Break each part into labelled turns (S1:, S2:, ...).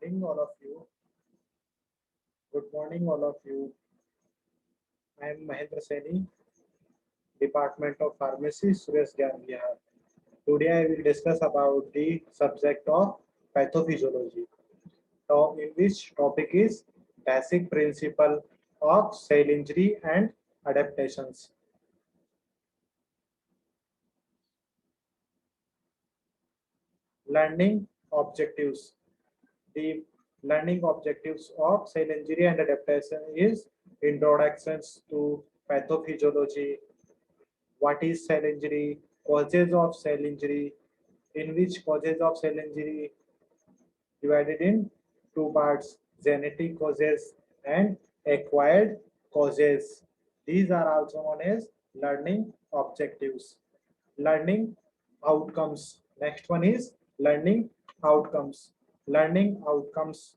S1: morning, all of you. Good morning, all of you. I am Mahendra Saini, Department of Pharmacy, Suresh Gyan Bihar. Today, I will discuss about the subject of pathophysiology. So, in which topic is basic principle of cell injury and adaptations. Learning objectives. The learning objectives of cell injury and adaptation is introductions to pathophysiology, what is cell injury, causes of cell injury, in which causes of cell injury divided in two parts, genetic causes and acquired causes. These are also known as learning objectives. Learning outcomes. Next one is learning outcomes. Learning outcomes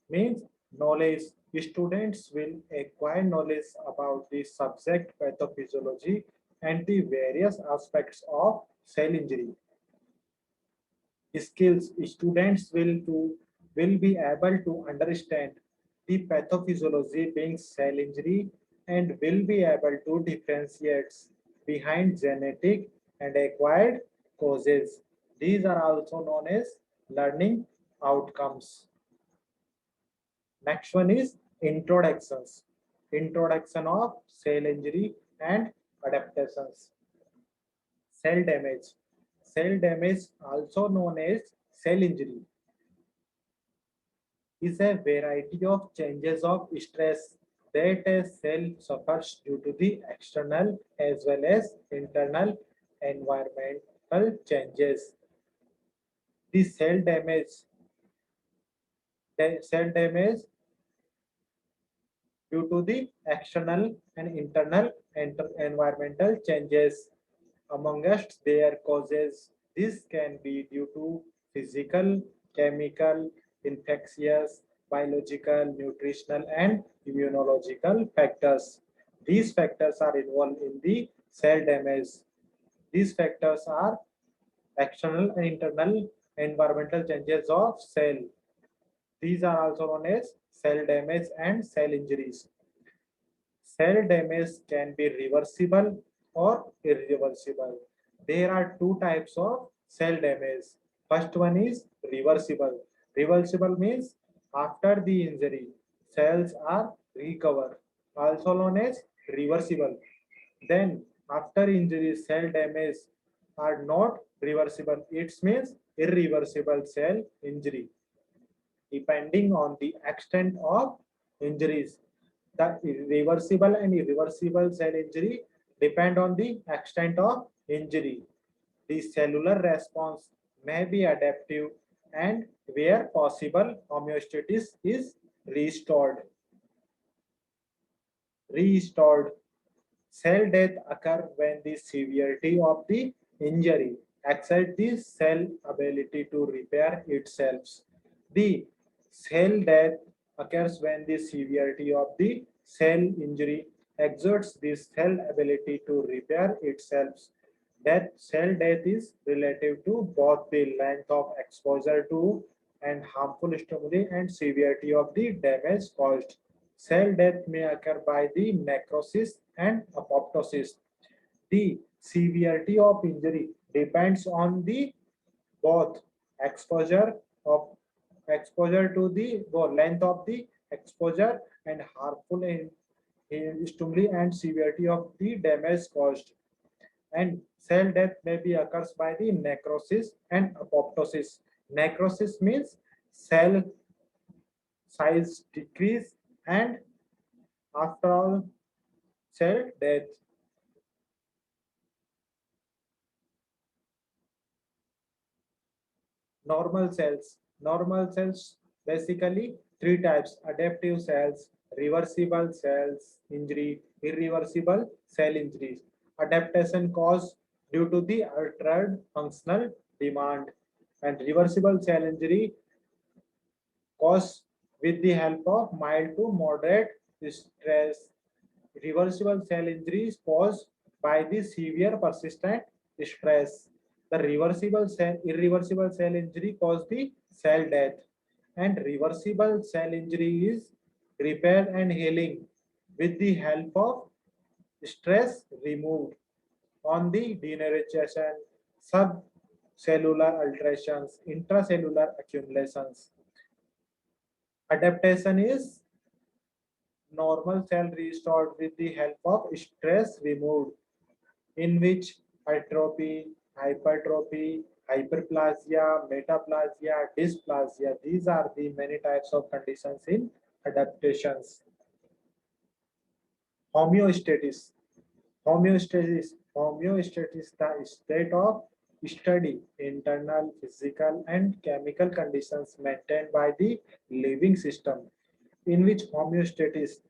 S1: means knowledge. Students will acquire knowledge about the subject pathophysiology and the various aspects of cell injury. Skills. Students will be able to understand the pathophysiology being cell injury and will be able to differentiate behind genetic and acquired causes. These are also known as learning outcomes. Next one is introductions. Introduction of cell injury and adaptations. Cell damage. Cell damage, also known as cell injury, is a variety of changes of stress that a cell suffers due to the external as well as internal environmental changes. The cell damage due to the external and internal environmental changes. Amongst their causes, this can be due to physical, chemical, infectious, biological, nutritional, and immunological factors. These factors are involved in the cell damage. These factors are external and internal environmental changes of cell. These are also known as cell damage and cell injuries. Cell damage can be reversible or irreversible. There are two types of cell damage. First one is reversible. Reversible means after the injury, cells are recovered, also known as reversible. Then after injury, cell damage are not reversible. It means irreversible cell injury. Depending on the extent of injuries, the reversible and irreversible cell injury depend on the extent of injury. The cellular response may be adaptive and where possible, homeostasis is restored. Restored. Cell death occur when the severity of the injury exceeds the cell ability to repair itself. The cell death occurs when the severity of the cell injury exerts the cell ability to repair itself. Cell death is relative to both the length of exposure to and harmful stimuli and severity of the damage caused. Cell death may occur by the necrosis and apoptosis. The severity of injury depends on the both exposure of exposure to the length of the exposure and harmful stimuli and severity of the damage caused. And cell death may be occurs by the necrosis and apoptosis. Necrosis means cell size decrease and after all cell death. Normal cells. Normal cells basically three types: adaptive cells, reversible cells injury, irreversible cell injuries. Adaptation caused due to the altered functional demand, and reversible cell injury caused with the help of mild to moderate stress. Reversible cell injuries caused by the severe persistent stress. The irreversible cell injury caused the cell death. And reversible cell injury is repair and healing with the help of stress removed on the degeneration, subcellular alterations, intracellular accumulations. Adaptation is normal cell restored with the help of stress removed, in which atrophy, hypertrophy, hyperplasia, metaplasia, dysplasia, these are the many types of conditions in adaptations. Homeostasis. Homeostasis, the state of study, internal, physical, and chemical conditions maintained by the living system, in which homeostasis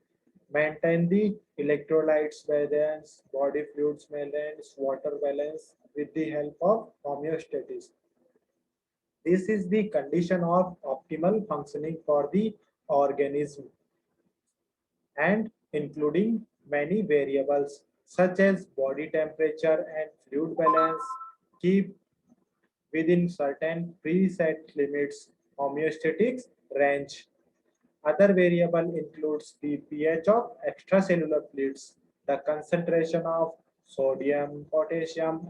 S1: maintain the electrolytes balance, body fluids balance, water balance with the help of homeostasis. This is the condition of optimal functioning for the organism and including many variables such as body temperature and fluid balance keep within certain preset limits homeostatic range. Other variable includes the pH of extracellular fluids, the concentration of sodium, potassium,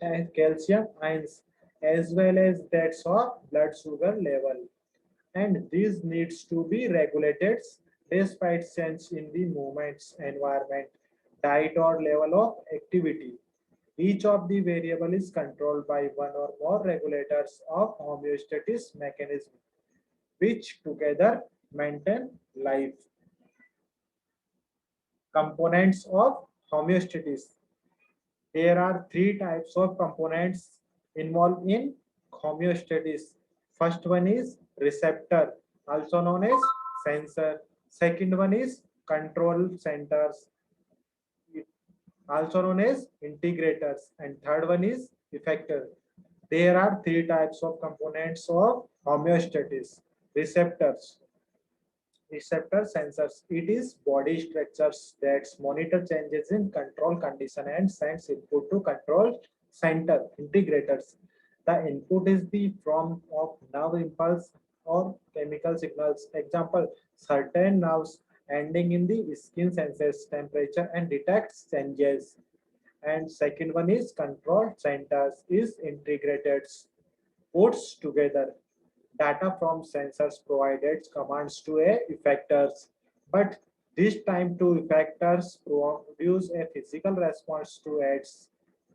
S1: and calcium ions, as well as that of blood sugar level. And this needs to be regulated despite change in the movement's environment, diet, or level of activity. Each of the variable is controlled by one or more regulators of homeostasis mechanism, which together maintain life. Components of homeostasis. There are three types of components involved in homeostasis. First one is receptor, also known as sensor. Second one is control centers, also known as integrators. And third one is effector. There are three types of components of homeostasis. Receptors, receptor sensors. It is body structures that monitor changes in control condition and sends input to control center integrators. The input is the form of nerve impulse or chemical signals. Example, certain nerves ending in the skin senses temperature and detects changes. And second one is control centers is integrated, puts together data from sensors provided commands to a effectors, but this time to effectors produce a physical response to aids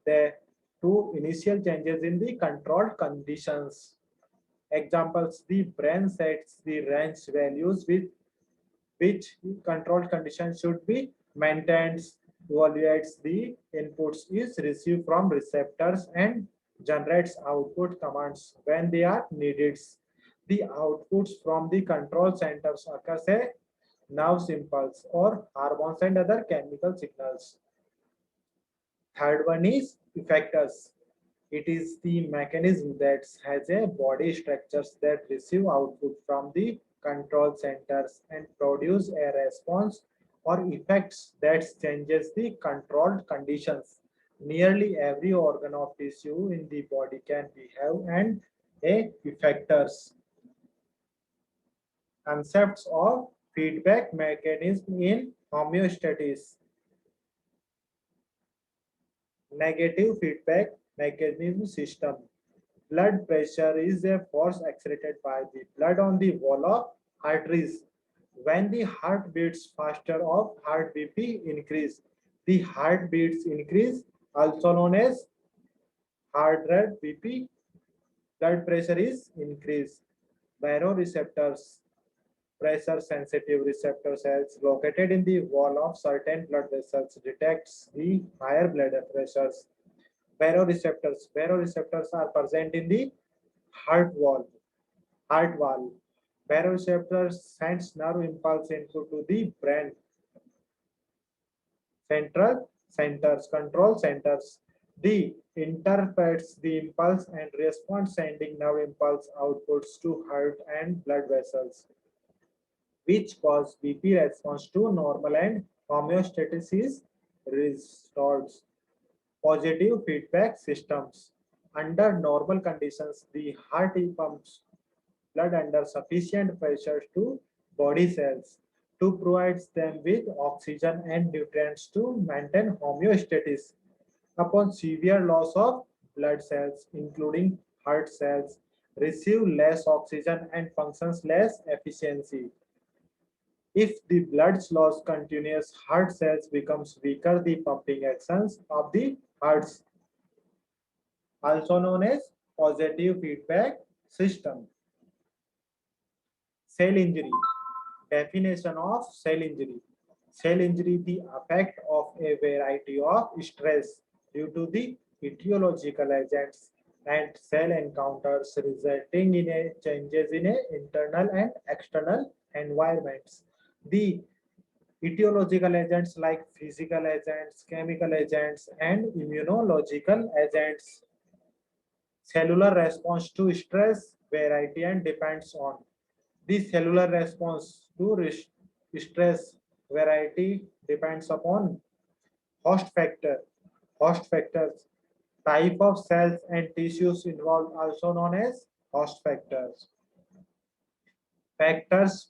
S1: the to initial changes in the controlled conditions. Examples, the brain sets the range values with which controlled conditions should be maintained, evaluates the inputs is received from receptors and generates output commands when they are needed. The outputs from the control centers occurs a nerve impulse or hormones and other chemical signals. Third one is effectors. It is the mechanism that has a body structures that receive output from the control centers and produce a response or effects that changes the controlled conditions. Nearly every organ of tissue in the body can behave and a effectors. Concepts of feedback mechanism in homeostasis. Negative feedback mechanism system. Blood pressure is a force exerted by the blood on the wall of arteries. When the heart beats faster of heart BP increase, the heart beats increase, also known as heart rate BP, blood pressure is increased. Baroreceptors, pressure sensitive receptor cells located in the wall of certain blood vessels detects the higher blood pressures. Baroreceptors. Baroreceptors are present in the heart wall. Heart wall. Baroreceptors sends nerve impulse input to the brain. Central centers, control centers. The interprets the impulse and responds sending nerve impulse outputs to heart and blood vessels, which cause BP response to normal and homeostasis is restored. Positive feedback systems. Under normal conditions, the heart pumps blood under sufficient pressure to body cells to provide them with oxygen and nutrients to maintain homeostasis. Upon severe loss of blood cells, including heart cells, receive less oxygen and functions less efficiency. If the blood loss continues, heart cells becomes weaker. The pumping actions of the hearts, also known as positive feedback system. Cell injury. Definition of cell injury. Cell injury, the effect of a variety of stress due to the etiological agents and cell encounters resulting in a changes in a internal and external environments. The etiological agents like physical agents, chemical agents, and immunological agents. Cellular response to stress variety and depends on the cellular response to stress variety depends upon host factor, host factors, type of cells and tissues involved, also known as host factors. Factors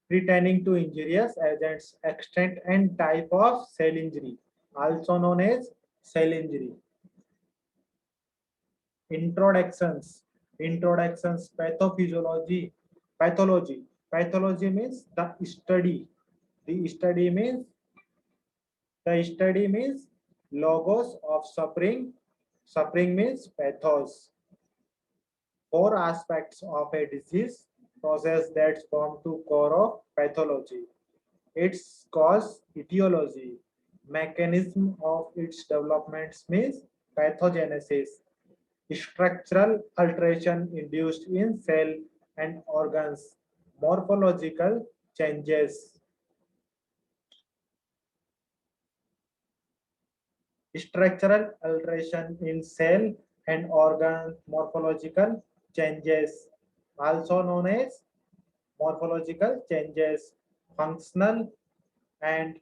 S1: pertaining to injurious agents, extent and type of cell injury, also known as cell injury. Introductions. Introductions. Pathophysiology. Pathology. Pathology means the study. The study means logos of suffering. Suffering means pathos. Four aspects of a disease process that form to core of pathology. Its cause, etiology, mechanism of its development means pathogenesis, structural alteration induced in cell and organs, morphological changes, structural alteration in cell and organ morphological changes, also known as morphological changes, functional and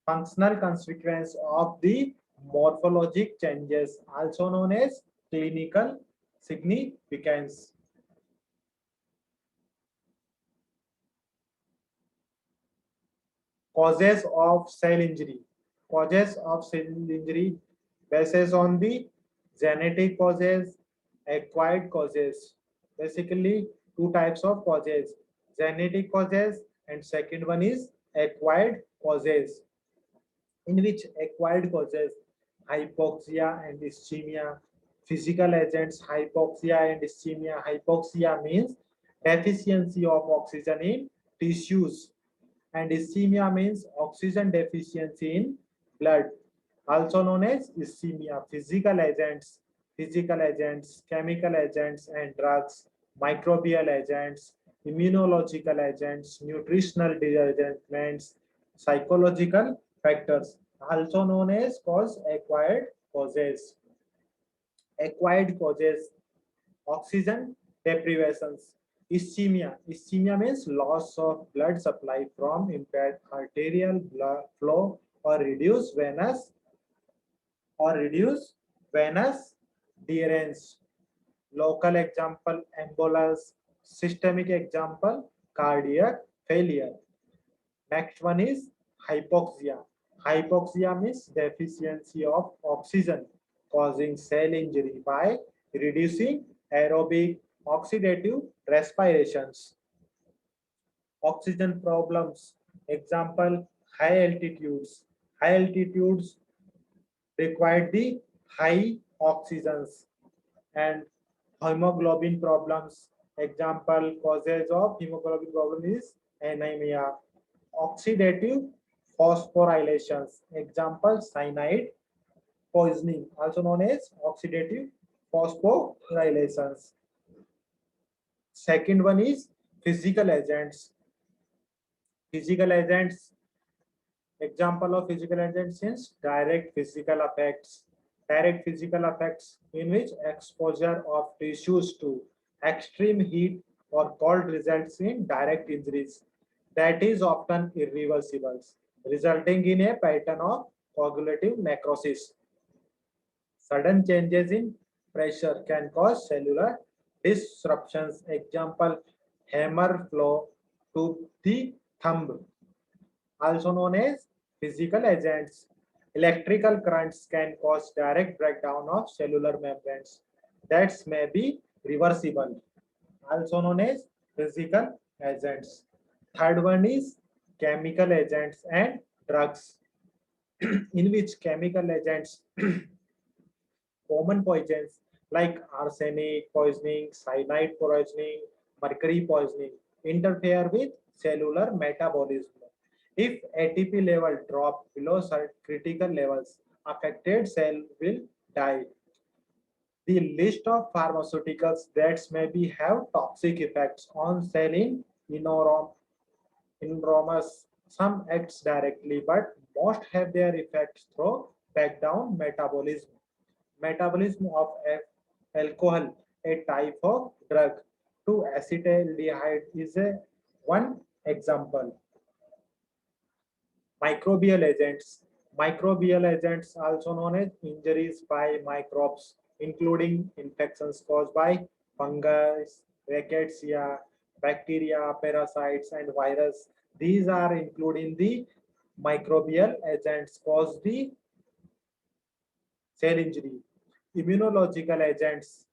S1: functional consequence of the morphologic changes, also known as clinical significance. Causes of cell injury. Causes of cell injury basis on the genetic causes, acquired causes. Basically, two types of causes, genetic causes and second one is acquired causes. In which acquired causes, hypoxia and ischemia, physical agents, hypoxia and ischemia. Hypoxia means deficiency of oxygen in tissues, and ischemia means oxygen deficiency in blood, also known as ischemia. Physical agents, chemical agents and drugs, microbial agents, immunological agents, nutritional detergents, psychological factors, also known as cause acquired causes. Acquired causes, oxygen deprivations. Ischemia means loss of blood supply from impaired arterial blood flow or reduced venous adherence. Local example, embolus. Systemic example, cardiac failure. Next one is hypoxia. Hypoxia means deficiency of oxygen causing cell injury by reducing aerobic oxidative respirations. Oxygen problems. Example, high altitudes. High altitudes require the high oxygens, and hemoglobin problems. Example, causes of hemoglobin problem is anemia, oxidative phosphorylations. Example, cyanide poisoning, also known as oxidative phosphorylations. Second one is physical agents. Physical agents, example of physical agents is direct physical effects. Direct physical effects in which exposure of tissues to extreme heat or cold results in direct injuries that is often irreversible, resulting in a pattern of coagulative necrosis. Sudden changes in pressure can cause cellular disruptions. Example, hammer flow to the thumb, also known as physical agents. Electrical currents can cause direct breakdown of cellular membranes that may be reversible, also known as physical agents. Third one is chemical agents and drugs, in which chemical agents, common poisons like arsenic poisoning, cyanide poisoning, mercury poisoning interfere with cellular metabolism. If ATP level drop below certain critical levels, affected cell will die. The list of pharmaceuticals that maybe have toxic effects on cell in enormous. Some acts directly, but most have their effects through backdown metabolism. Metabolism of alcohol, a type of drug, to acetaldehyde is a one example. Microbial agents. Microbial agents, also known as injuries by microbes, including infections caused by fungus, rickettsia, bacteria, parasites, and virus. These are including the microbial agents cause the cell injury. Immunological agents,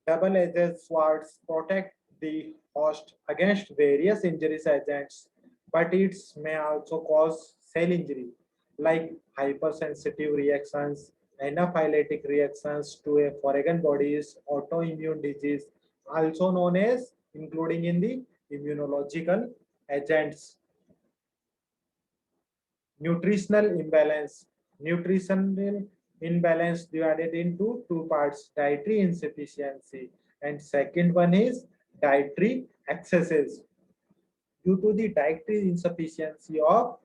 S1: double-edged swords protect the host against various injuries agents, but it may also cause cell injury, like hypersensitive reactions, anaphylactic reactions to a foreign body's autoimmune disease, also known as including in the immunological agents. Nutritional imbalance. Nutritional imbalance divided into two parts, dietary insufficiency, and second one is dietary excesses. Due to the dietary insufficiency of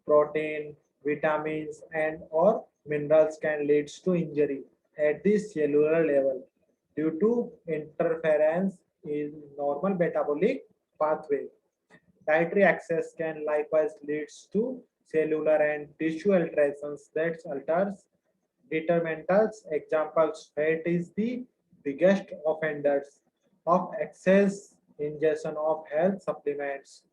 S1: protein, vitamins, and or minerals can lead to injury at the cellular level due to interference in normal metabolic pathway. Dietary excess can likewise lead to cellular and tissue alterations that alters determinants. Examples, fat is the biggest offenders of excess ingestion of health supplements.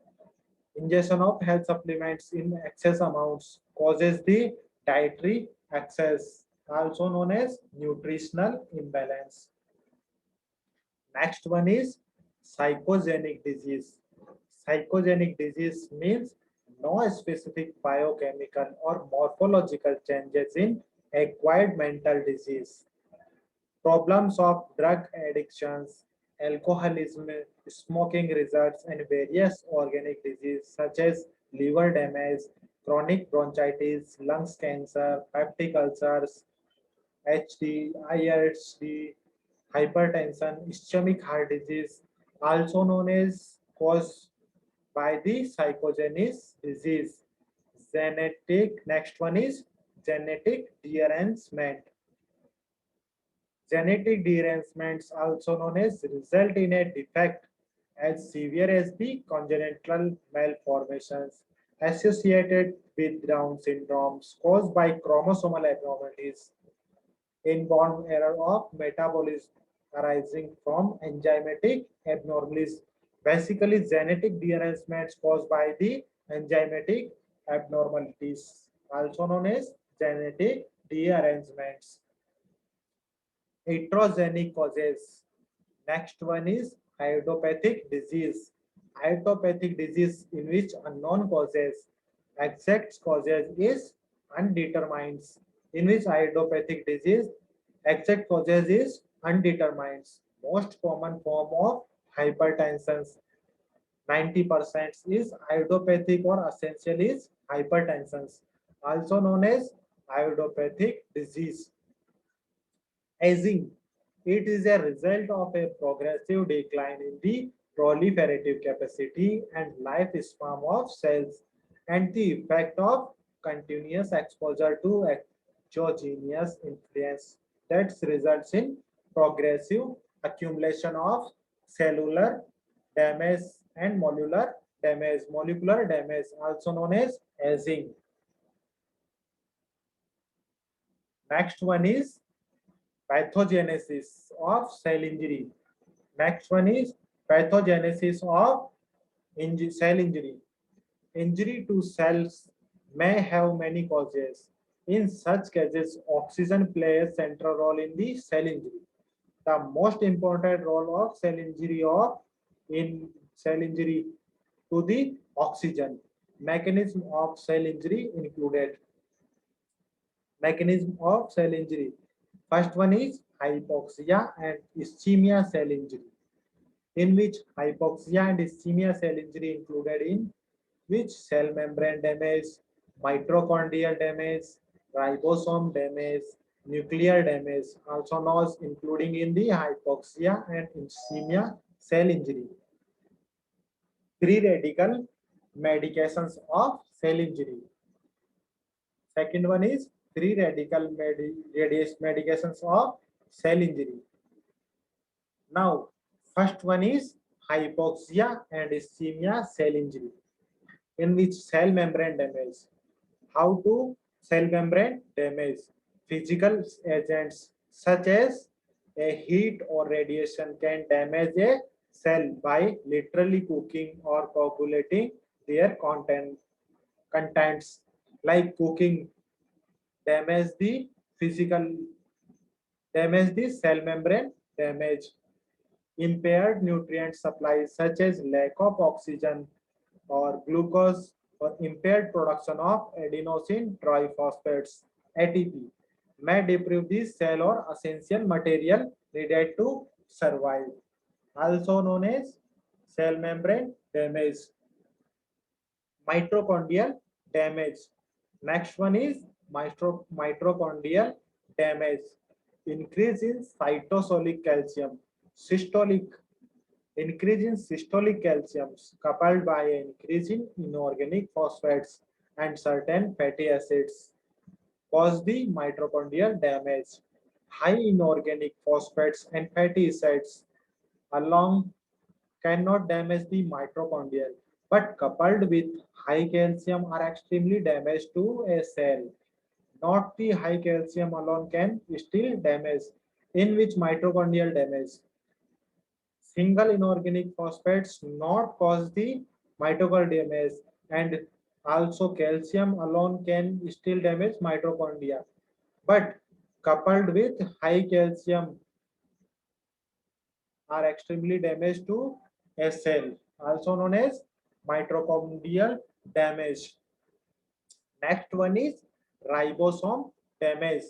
S1: Ingestion of health supplements in excess amounts causes the dietary excess, also known as nutritional imbalance. Next one is psychogenic disease. Psychogenic disease means no specific biochemical or morphological changes in acquired mental disease. Problems of drug addictions, alcoholism, smoking results, and various organic disease such as liver damage, chronic bronchitis, lungs cancer, peptic ulcers, HD, IHD, hypertension, ischemic heart disease, also known as caused by the psychogenesis disease. Genetic, next one is genetic derangement. Genetic derangements, also known as result in a defect as severe as the congenital malformations associated with Down syndromes caused by chromosomal abnormalities, inborn error of metabolism arising from enzymatic abnormalities, basically genetic derangements caused by the enzymatic abnormalities, also known as genetic derangements. Heterogenic causes. Next one is idiopathic disease. Idiopathic disease in which unknown causes, exact causes is undetermined. In which idiopathic disease, exact causes is undetermined. Most common form of hypertension, 90% is idiopathic or essential is hypertension, also known as idiopathic disease. Aging. It is a result of a progressive decline in the proliferative capacity and lifespan of cells and the effect of continuous exposure to exogenous influence that results in progressive accumulation of cellular damage and molecular damage, also known as aging. Next one is pathogenesis of cell injury. Next one is pathogenesis of cell injury. Injury to cells may have many causes. In such cases, oxygen plays a central role in the cell injury. The most important role of cell injury to the oxygen. Mechanism of cell injury included. Mechanism of cell injury. First one is hypoxia and ischemia cell injury, in which hypoxia and ischemia cell injury included in which cell membrane damage, mitochondrial damage, ribosome damage, nuclear damage, also known including in the hypoxia and ischemia cell injury. Free radical medications of cell injury. Second one is free radical medications of cell injury. Now, first one is hypoxia and ischemia cell injury, in which cell membrane damage. How to cell membrane damage? Physical agents such as a heat or radiation can damage a cell by literally cooking or coagulating their contents, like cooking damage the physical damage the cell membrane damage, impaired nutrient supply such as lack of oxygen or glucose, or impaired production of adenosine triphosphates ATP may deprive the cell or essential material needed to survive, also known as cell membrane damage. Mitochondrial damage. Next one is mitochondrial damage. Increase in cytosolic calcium. Systolic. Increase in systolic calcium coupled by an increase in inorganic phosphates and certain fatty acids cause the mitochondrial damage. High inorganic phosphates and fatty acids along cannot damage the mitochondria, but coupled with high calcium are extremely damage to a cell. Not the high calcium alone can still damage, in which mitochondrial damage. Single inorganic phosphates not cause the mitochondrial damage, and also calcium alone can still damage mitochondria. But coupled with high calcium are extremely damaged to a cell, also known as mitochondrial damage. Next one is ribosome damage,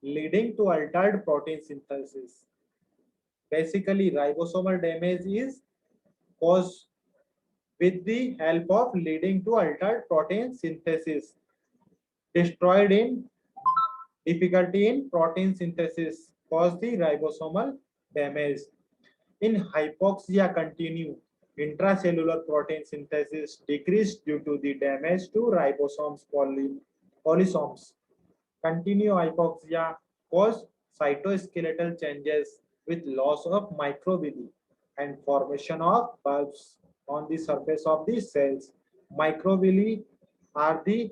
S1: leading to altered protein synthesis. Basically, ribosomal damage is caused with the help of leading to altered protein synthesis, destroyed in difficulty in protein synthesis, cause the ribosomal damage. In hypoxia continue, intracellular protein synthesis decreased due to the damage to ribosomes polysomes. Continue hypoxia cause cytoskeletal changes with loss of microvilli and formation of bulbs on the surface of the cells. Microvilli are the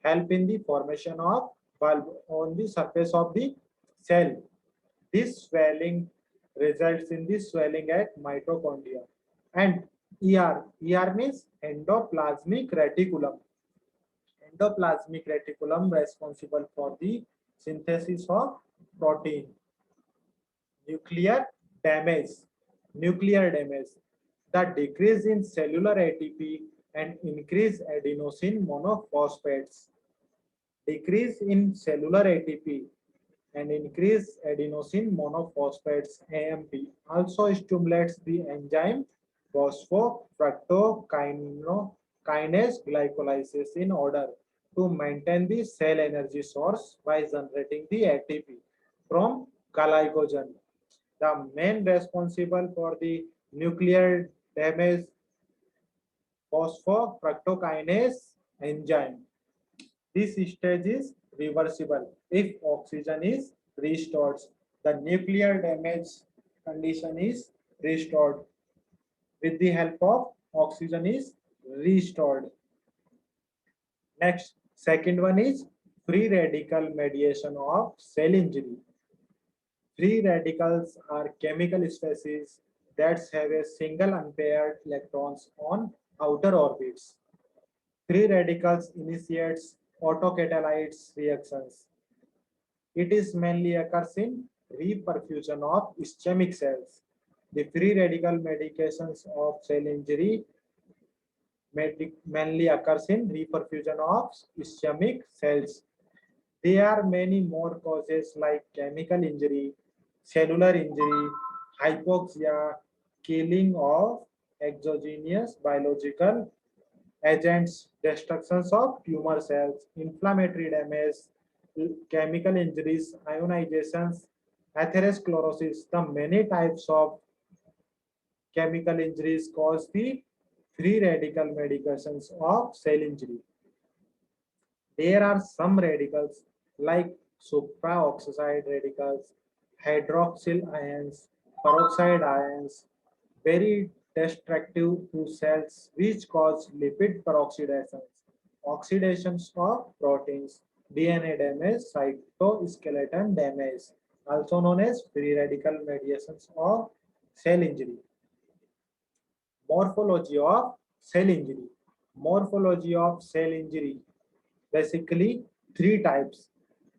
S1: help in the formation of bulb on the surface of the cell. This swelling results in the swelling at mitochondria. And ER means endoplasmic reticulum. Endoplasmic reticulum responsible for the synthesis of protein. Nuclear damage. Nuclear damage. The decrease in cellular ATP and increase adenosine monophosphates. Decrease in cellular ATP and increase adenosine monophosphates AMP also stimulates the enzyme phosphofructokinase glycolysis in order to maintain the cell energy source by generating the ATP from glycogen. The main responsible for the nuclear damage phosphofructokinase enzyme. This stage is reversible if oxygen is restored. The nuclear damage condition is restored with the help of oxygen is restored. Next, second one is free radical mediation of cell injury. Free radicals are chemical species that have a single unpaired electrons on outer orbits. Free radicals initiates autocatalytes reactions. It is mainly occurs in reperfusion of ischemic cells. The free radical medications of cell injury mainly occurs in reperfusion of ischemic cells. There are many more causes like chemical injury, cellular injury, hypoxia, killing of exogenous biological agents, destructions of tumor cells, inflammatory damage, chemical injuries, ionizations, atherosclerosis. The many types of chemical injuries cause the free radical medications of cell injury. There are some radicals like supraoxide radicals, hydroxyl ions, peroxide ions, very destructive to cells which cause lipid peroxidations, oxidations of proteins, DNA damage, cytoskeleton damage, also known as free radical mediations of cell injury. Morphology of cell injury. Morphology of cell injury. Basically, three types.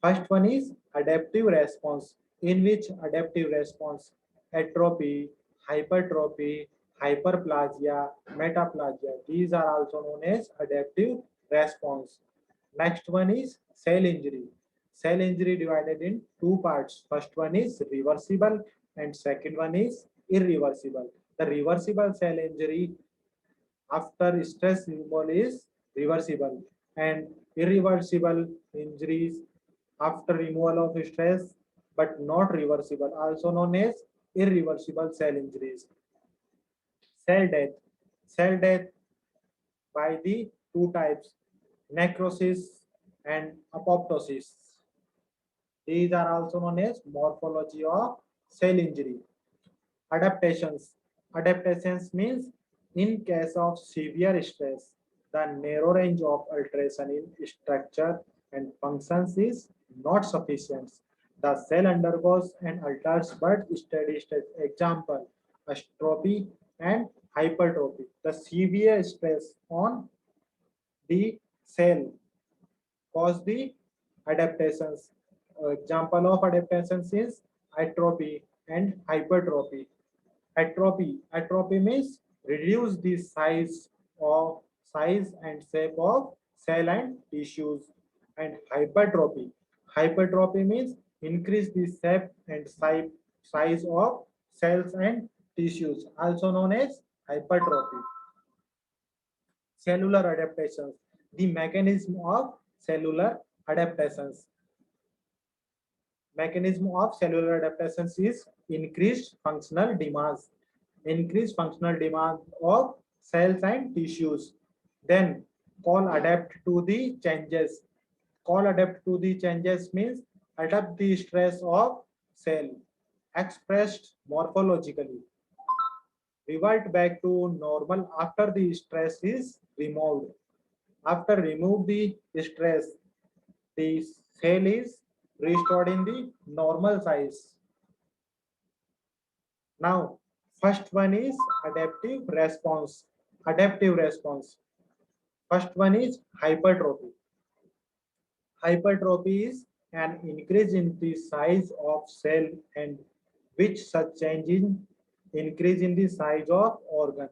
S1: First one is adaptive response, in which adaptive response, atrophy, hypertrophy, hyperplasia, metaplasia. These are also known as adaptive response. Next one is cell injury. Cell injury divided in two parts. First one is reversible and second one is irreversible. The reversible cell injury after stress removal is reversible, and irreversible injuries after removal of stress but not reversible, also known as irreversible cell injuries. Cell death. Cell death by the two types, necrosis and apoptosis. These are also known as morphology of cell injury. Adaptations. Adaptations means in case of severe stress, the narrow range of alteration in structure and functions is not sufficient. The cell undergoes and alters but steady state. Example, atrophy and hypertrophy. The severe stress on the cell cause the adaptations. Example of adaptations is atrophy and hypertrophy. Atrophy means reduce the size and shape of cell and tissues. And hypertrophy means increase the shape and size of cells and tissues, also known as hypertrophy. Cellular adaptations. The mechanism of cellular adaptations. Mechanism of cellular adaptations is increased functional demands. Increased functional demand of cells and tissues. Then call adapt to the changes. Call adapt to the changes means adapt the stress of cell expressed morphologically. Revert back to normal after the stress is removed. After remove the stress, the cell is restored in the normal size. Now, first one is adaptive response. Adaptive response. First one is hypertrophy. Hypertrophy is an increase in the size of cell and which such change in increase in the size of organ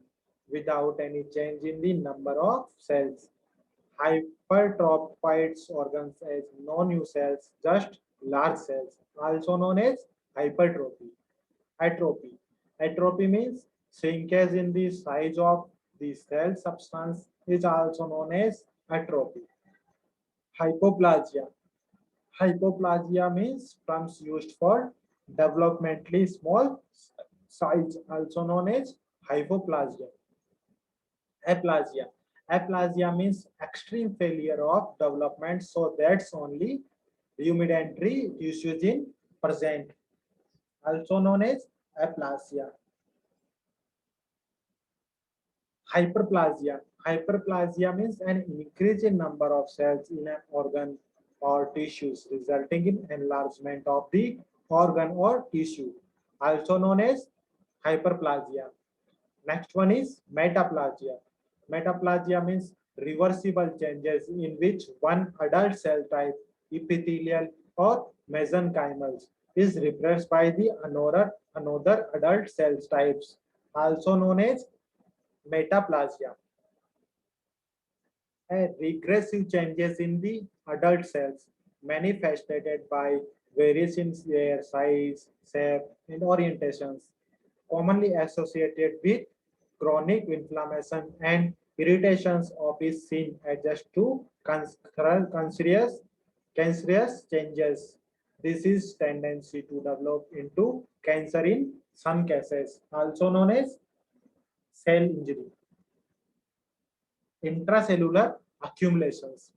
S1: without any change in the number of cells. Hypertrophied organs as no new cells, just large cells, also known as hypertrophy. Atrophy. Atrophy means shrinkage in the size of the cell substance is also known as atrophy. Hypoplasia. Hypoplasia means terms used for developmentally small size, also known as hypoplasia. Aplasia. Aplasia means extreme failure of development, so that's only rudimentary tissues in present, also known as aplasia. Hyperplasia. Hyperplasia means an increase in number of cells in an organ or tissues resulting in enlargement of the organ or tissue, also known as hyperplasia. Next one is metaplasia. Metaplasia means reversible changes in which one adult cell type, epithelial or mesenchymal, is replaced by the another adult cell types, also known as metaplasia. And regressive changes in the adult cells manifested by variations in their size, shape, and orientations, commonly associated with chronic inflammation and irritations of is seen adjust to cancerous changes. This is tendency to develop into cancer in some cases, also known as cell injury. Intracellular accumulations.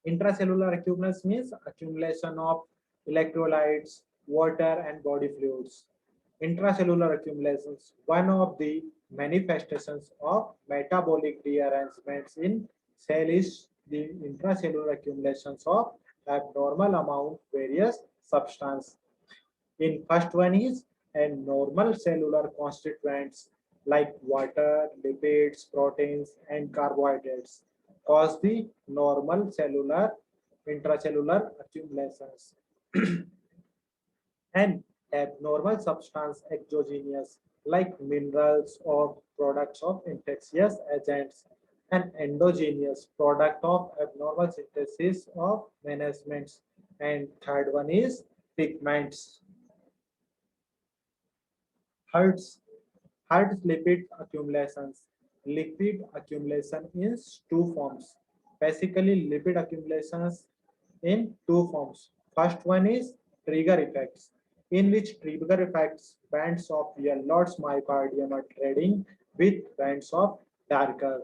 S1: Intracellular accumulation means accumulation of electrolytes, water, and body fluids. Intracellular accumulations, one of the manifestations of metabolic rearrangements in cell is the intracellular accumulations of abnormal amount various substance. In first one is and normal cellular constituents like water, lipids, proteins, and carbohydrates cause the normal cellular intracellular accumulations. And abnormal substance exogenous like minerals or products of infectious agents and endogenous product of abnormal synthesis of managements. And third one is pigments. Hertz, Hertz lipid accumulations. Lipid accumulation is two forms. Basically, lipid accumulations in two forms. First one is trigger effects, in which trigger effects bands of yellow myocardium are trading with bands of darker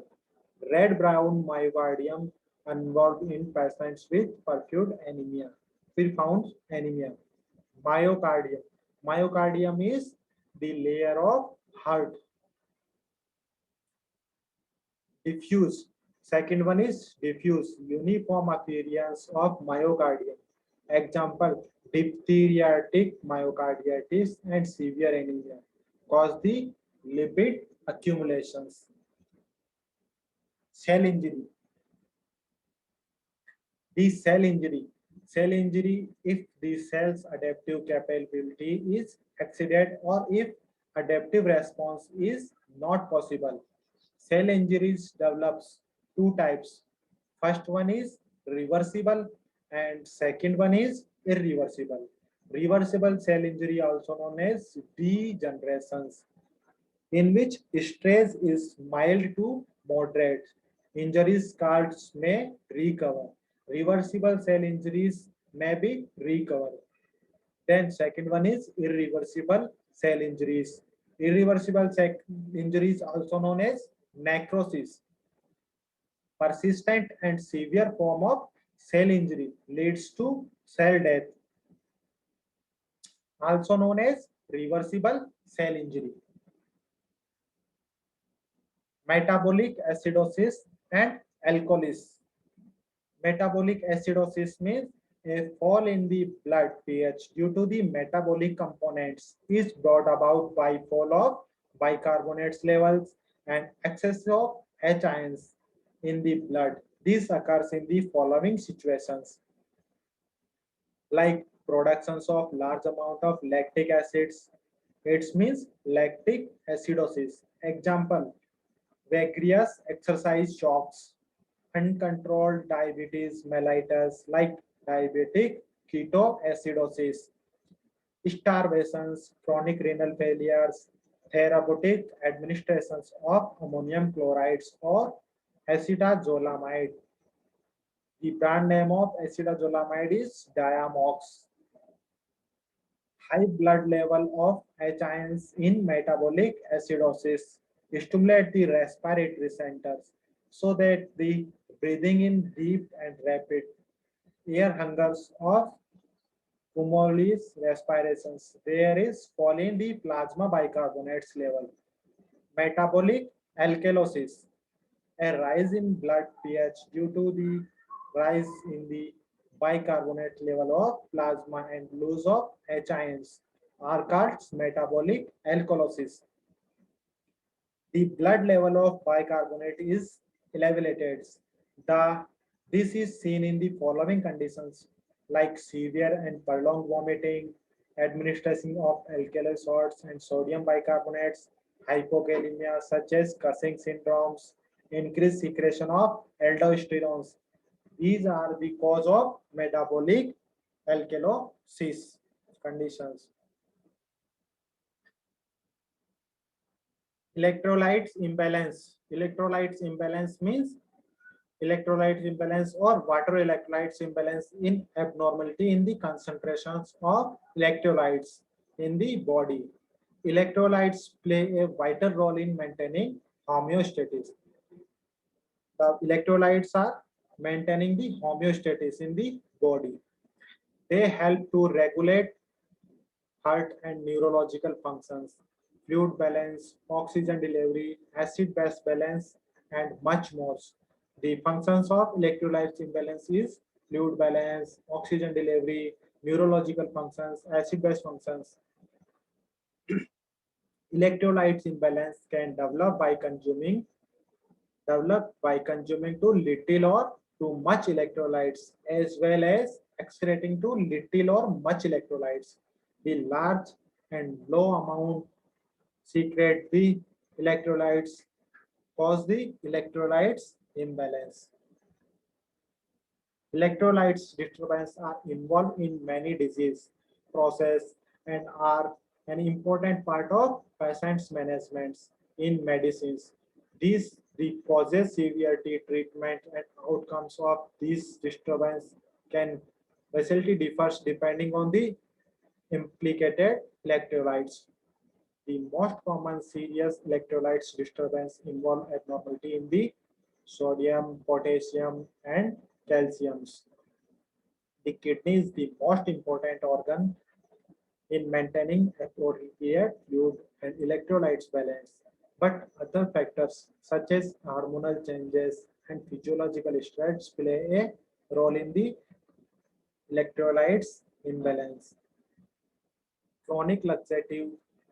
S1: red-brown myocardium involved in patients with perfused anemia. We found anemia. Myocardium. Myocardium is the layer of heart. Diffuse. Second one is diffuse, uniform appearance of myocardium. Example, diphtheriatic myocarditis and severe anemia cause the lipid accumulations. Cell injury. The cell injury if the cell's adaptive capability is exceeded or if adaptive response is not possible. Cell injuries develops two types. First one is reversible and second one is irreversible. Reversible cell injury also known as degenerations in which stress is mild to moderate. Injury scars may recover. Reversible cell injuries may be recovered. Then second one is irreversible cell injuries. Irreversible cell injuries also known as necrosis. Persistent and severe form of cell injury leads to cell death, also known as reversible cell injury. Metabolic acidosis and alkalosis. Metabolic acidosis means a fall in the blood pH due to the metabolic components is brought about by fall of bicarbonates levels and excess of H ions in the blood. This occurs in the following situations like productions of large amount of lactic acids. It means lactic acidosis. Example, vigorous exercise shocks, uncontrolled diabetes mellitus like diabetic ketoacidosis, starvations, chronic renal failures, therapeutic administrations of ammonium chlorides or acetazolamide. The brand name of acetazolamide is Diamox. High blood level of H ions in metabolic acidosis stimulate the respiratory centers so that the breathing in deep and rapid air hungers of pulmonary respirations. There is fall in the plasma bicarbonates level. Metabolic alkalosis, a rise in blood pH due to the rise in the bicarbonate level of plasma and loss of H ions are called metabolic alkalosis. The blood level of bicarbonate is elevated. The, this is seen in the following conditions like severe and prolonged vomiting, administration of alkali salts and sodium bicarbonates, hypokalemia such as Cushing syndromes, increased secretion of aldosterones. These are the cause of metabolic alkalosis conditions. Electrolytes imbalance. Electrolytes imbalance means electrolyte imbalance or water electrolytes imbalance in abnormality in the concentrations of electrolytes in the body. Electrolytes play a vital role in maintaining homeostasis. The electrolytes are maintaining the homeostasis in the body. They help to regulate heart and neurological functions, fluid balance, oxygen delivery, acid-base balance, and much more. The functions of electrolytes imbalance is fluid balance, oxygen delivery, neurological functions, acid-base functions. Electrolytes imbalance can develop by consuming too little or too much electrolytes as well as excreting too little or much electrolytes. The large and low amount secrete the electrolytes cause the electrolytes imbalance. Electrolytes disturbance are involved in many disease process and are an important part of patient's management in medicines. These the causes, severity, treatment, and outcomes of these disturbance can vastly differs depending on the implicated electrolytes. The most common serious electrolytes disturbance involve abnormality in the sodium, potassium, and calciums. The kidney is the most important organ in maintaining appropriate fluid and electrolytes balance. But other factors such as hormonal changes and physiological stress play a role in the electrolytes imbalance. Chronic laxative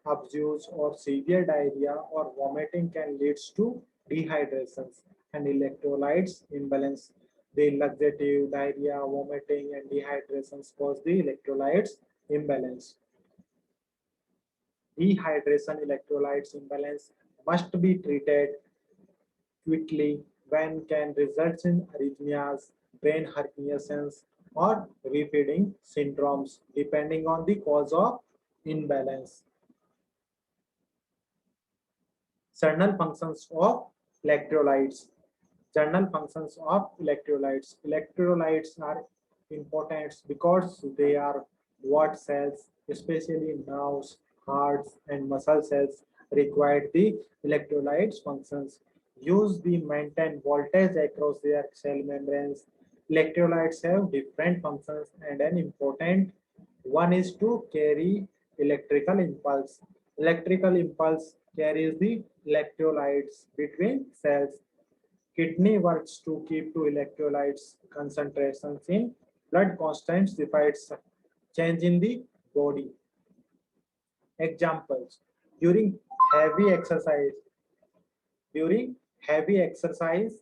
S1: abuse or severe diarrhea or vomiting can lead to dehydration and electrolytes imbalance. The laxative, diarrhea, vomiting, and dehydration cause the electrolytes imbalance. Dehydration electrolytes imbalance must be treated quickly when can result in arrhythmias, brain herniations, or refeeding syndromes depending on the cause of imbalance. Journal functions of electrolytes. Journal functions of electrolytes. Electrolytes are important because they are what cells, especially nerves, hearts, and muscle cells, require the electrolytes functions. Use the maintain voltage across their cell membranes. Electrolytes have different functions, and an important one is to carry electrical impulse. Electrical impulse carries the electrolytes between cells. Kidney works to keep two electrolytes concentrations in blood constants despite change in the body. Examples: during heavy exercise, during heavy exercise,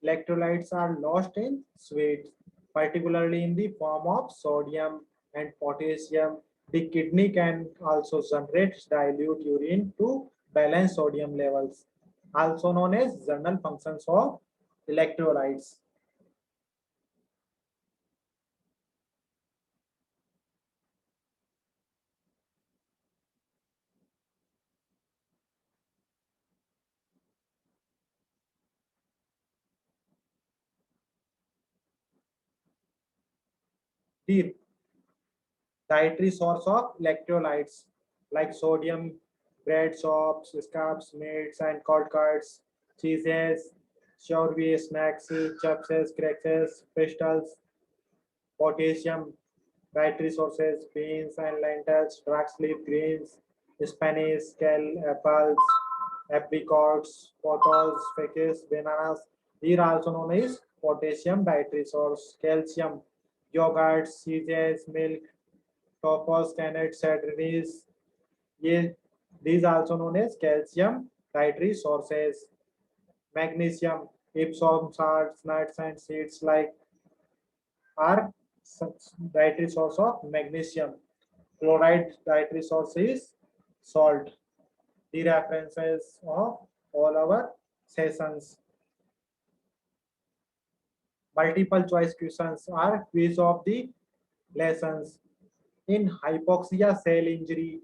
S1: electrolytes are lost in sweat, particularly in the form of sodium and potassium. The kidney can also generate dilute urine to balance sodium levels, also known as journal functions of electrolytes. The dietary source of electrolytes like sodium, bread, sops, scraps, meats, and cold cuts, cheeses, savory snacks, chips, crackers, pastels, potassium, dietary sources, beans and lentils, dark leaf greens, spinach, kale, apples, apricots, potatoes, figs, bananas. These are also known as potassium dietary source, calcium. yogurts, cheeses, milk, toffees, canned sardines. Ye, these are also known as calcium dietary sources. Magnesium, Epsom salts, nuts, and seeds like are such dietary source of magnesium. Chloride dietary source is salt. The references of all our sessions. Multiple choice questions are quiz of the lessons. In hypoxia cell injury,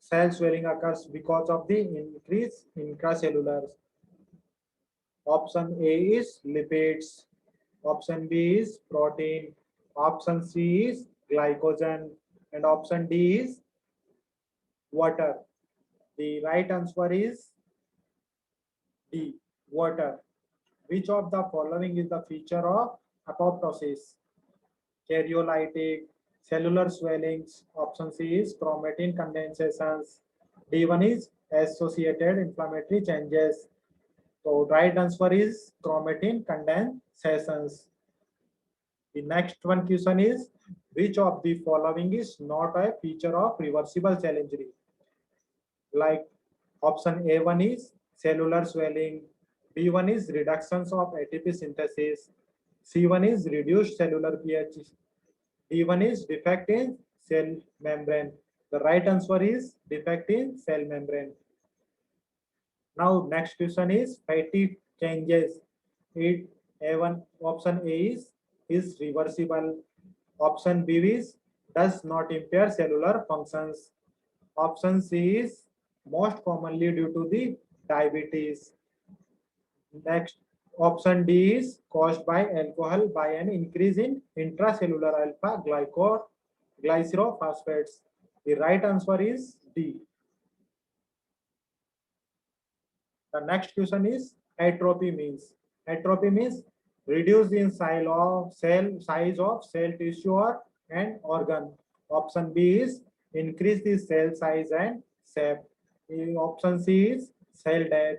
S1: cell swelling occurs because of the increase intracellular. Option A is lipids. Option B is protein. Option C is glycogen. And option D is water. The right answer is D, water. Which of the following is the feature of apoptosis? Karyolytic, cellular swellings. Option C is chromatin condensations. D1 is associated inflammatory changes. So right answer is chromatin condensations. The next one question is, which of the following is not a feature of reversible cell injury? Like option A1 is cellular swelling, B1 is reductions of ATP synthesis, C1 is reduced cellular pH, D1 is defect in cell membrane. The right answer is defect in cell membrane. Now next question is fatty changes. It A1 option A is reversible. Option B is does not impair cellular functions. Option C is most commonly due to the diabetes. Next option D is caused by alcohol by an increase in intracellular alpha glycerophosphates. The right answer is D. The next question is atrophy means. Atrophy means reduce in size of cell tissue or and organ. Option B is increase the cell size and shape. Option C is cell death.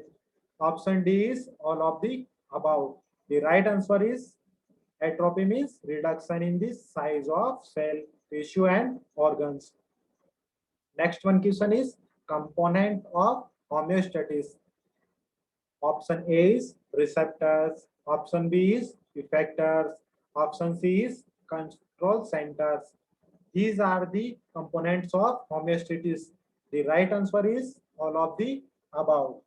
S1: Option D is all of the above. The right answer is atrophy means reduction in the size of cell tissue and organs. Next one question is component of homeostasis. Option A is receptors. Option B is effectors. Option C is control centers. These are the components of homeostasis. The right answer is all of the above.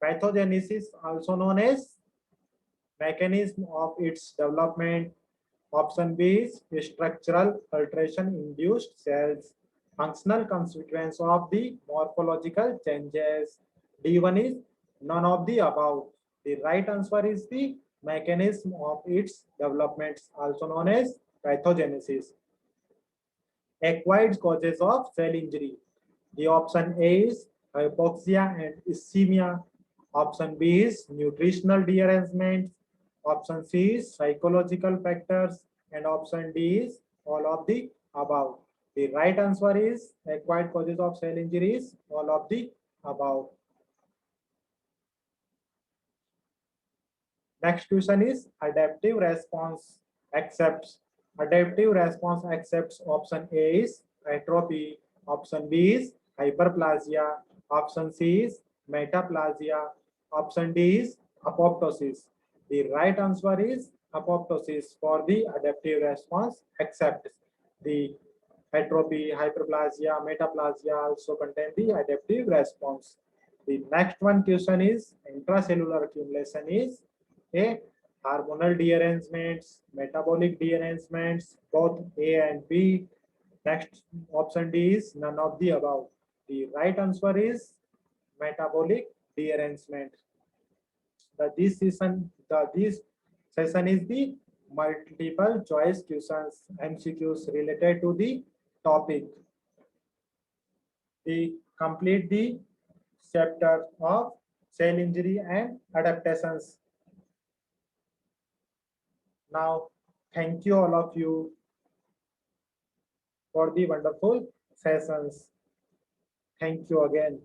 S1: Pathogenesis, also known as mechanism of its development. Option B is structural alteration induced cells. Functional consequence of the morphological changes. D1 is none of the above. The right answer is the mechanism of its developments, also known as pathogenesis. Acquired causes of cell injury. The option A is hypoxia and ischemia. Option B is nutritional derangement. Option C is psychological factors. And option D is all of the above. The right answer is acquired causes of cell injuries, all of the above. Next question is adaptive response accepts. Adaptive response accepts option A is atrophy, option B is hyperplasia, option C is metaplasia, option D is apoptosis. The right answer is apoptosis for the adaptive response accepts. The atrophy, hyperplasia, metaplasia also contain the adaptive response. The next one question is intracellular accumulation is a hormonal dearrangements, metabolic dearrangements, both A and B. Next option D is none of the above. The right answer is metabolic dearrangement. This session is the multiple choice questions MCQs related to the topic. We complete the chapter of cell injury and adaptations. Now, thank you all of you for the wonderful sessions. Thank you again.